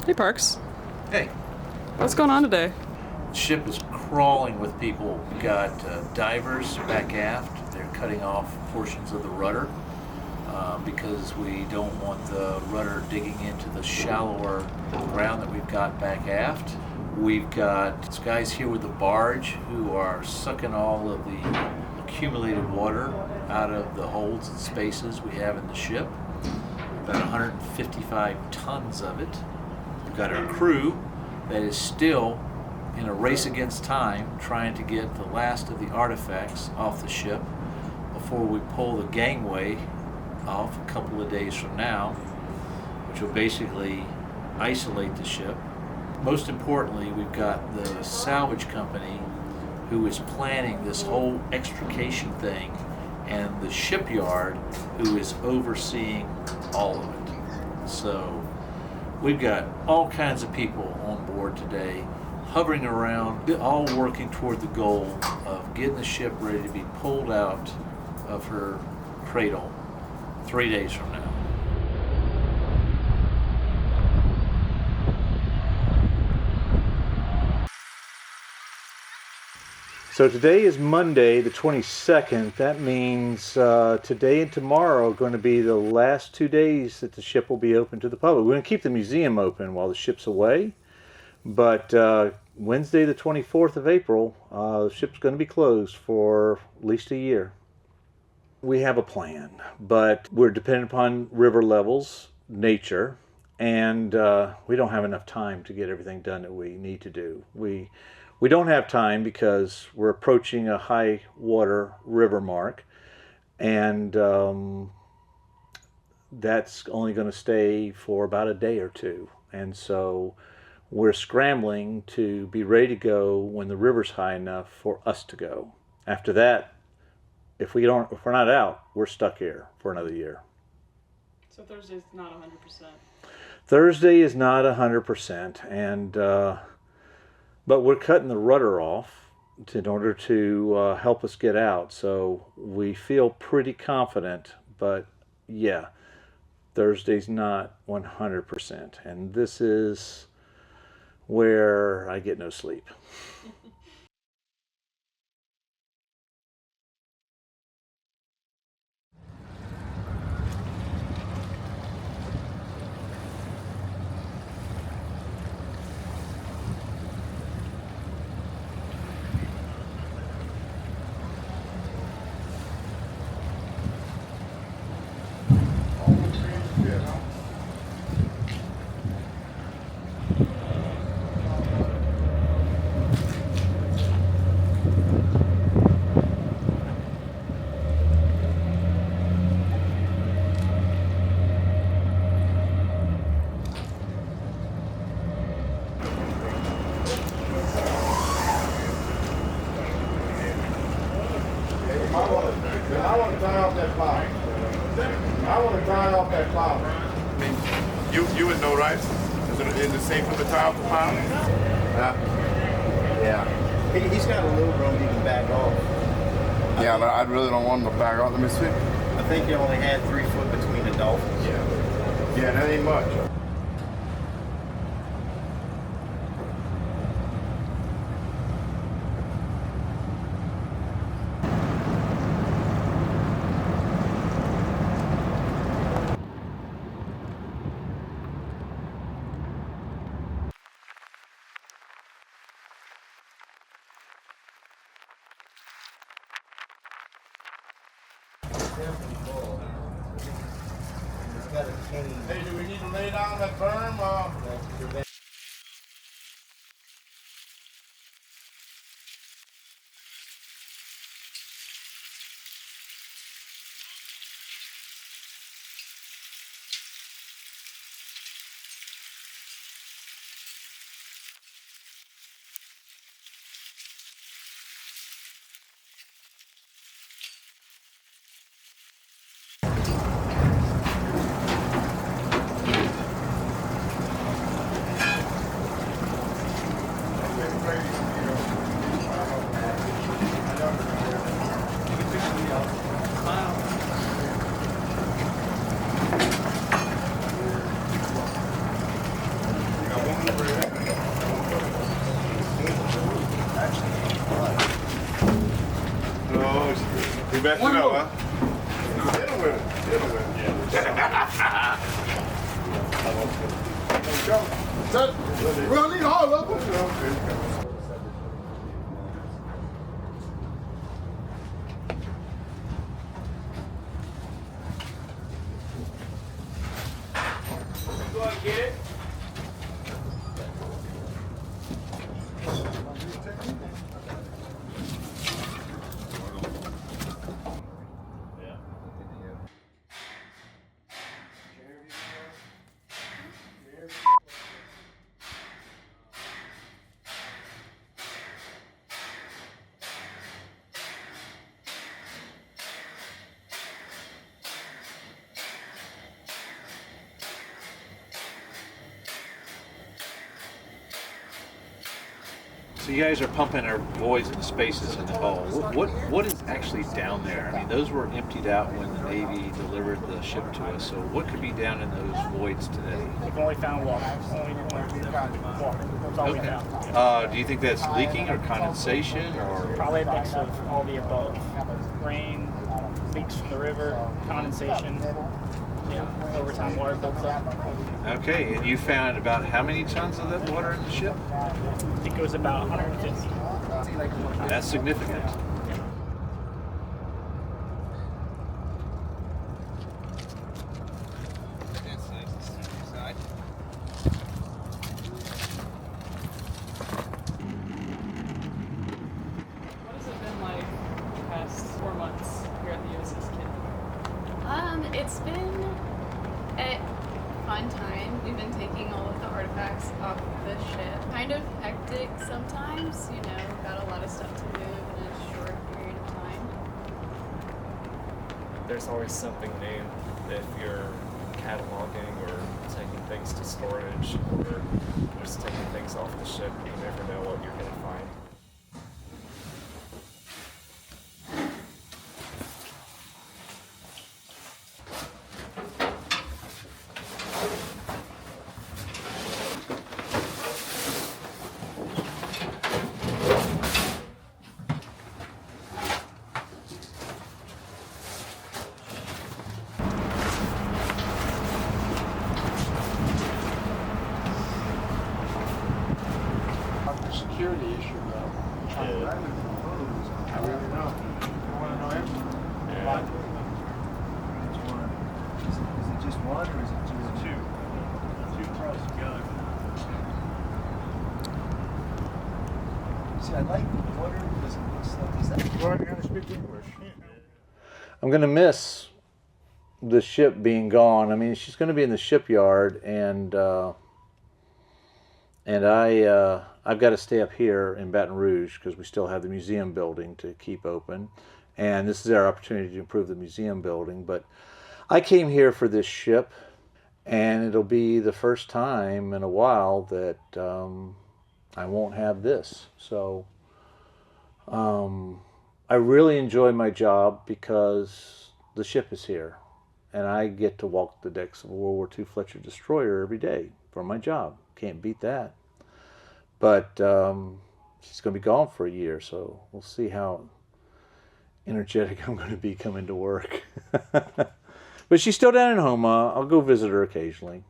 Hey, Parks. Hey, What's going on today? the ship is crawling with people. We got divers back aft. They're cutting off portions of the rudder because we don't want the rudder digging into the shallower ground that we've got back aft. We've got guys here with the barge who are sucking all of the accumulated water out of the holds and spaces we have in the ship. About 155 tons of it. We've got our crew that is still in a race against time trying to get the last of the artifacts off the ship before we pull the gangway off a couple of days from now, which will basically isolate the ship. Most importantly, we've got the salvage company who is planning this whole extrication thing and the shipyard who is overseeing all of it. So we've got all kinds of people on board today, hovering around, all working toward the goal of getting the ship ready to be pulled out of her cradle 3 days from now. So today is Monday, the 22nd. That means today and tomorrow are going to be the last 2 days that the ship will be open to the public. We're going to keep the museum open while the ship's away, but Wednesday, the 24th of April, the ship's going to be closed for at least a year. We have a plan, but we're dependent upon river levels, nature, and we don't have enough time to get everything done that we need to do. We don't have time because we're approaching a high water river mark, and that's only going to stay for about a day or two. And so we're scrambling to be ready to go when the river's high enough for us to go. After that, if we're not out, we're stuck here for another year. So Thursday's not 100%. Thursday is not 100%, and but we're cutting the rudder off in order to help us get out. So we feel pretty confident, but yeah, Thursday's not 100%, and this is where I get no sleep. I want to tie off that plow. I want to tie off that plow. I mean, you would know, right? Is it safe for the tie off the plow? Yeah. He's got a little room he can back off. Yeah, I really don't want him to back off. Let me see. I think you only had 3 foot between the dolphins. Yeah, that ain't much. Hey, do we need to lay down that berm? Oh, he messed it up, huh? Hit him with it. Hit him with it. We'll need all of them. Go and get it. So you guys are pumping our voids and spaces in the hull. What is actually down there? I mean, those were emptied out when the Navy delivered the ship to us. So what could be down in those voids today? We've only found water. Only water. That's all we found. Do you think that's leaking or condensation or? Probably a mix of all the above. Rain, leaks from the river, condensation. Yeah, over time water builds up. Okay, and you found about how many tons of that water in the ship? It goes about 150. That's significant. What has it been like the past 4 months here at the USS KIDD? It's been a fun time. We've been taking all of the artifacts off the ship. Kind of hectic sometimes, you know, got a lot of stuff to move in a short period of time. There's always something new. If you're cataloging or taking things to storage or just taking things off the ship, you never know what you're going to find. Security issue, though. I really know. You want to know everything? Yeah. Is it just one or is it two? Two throws together. See, I like the water because it looks like, is that? Go ahead and speak English. I'm going to miss the ship being gone. I mean, she's going to be in the shipyard, and I've got to stay up here in Baton Rouge because we still have the museum building to keep open, and this is our opportunity to improve the museum building. But I came here for this ship, and it'll be the first time in a while that I won't have this. So I really enjoy my job because the ship is here, and I get to walk the decks of a World War II Fletcher destroyer every day for my job. Can't beat that. But she's going to be gone for a year, so we'll see how energetic I'm going to be coming to work. But she's still down in Homa. I'll go visit her occasionally.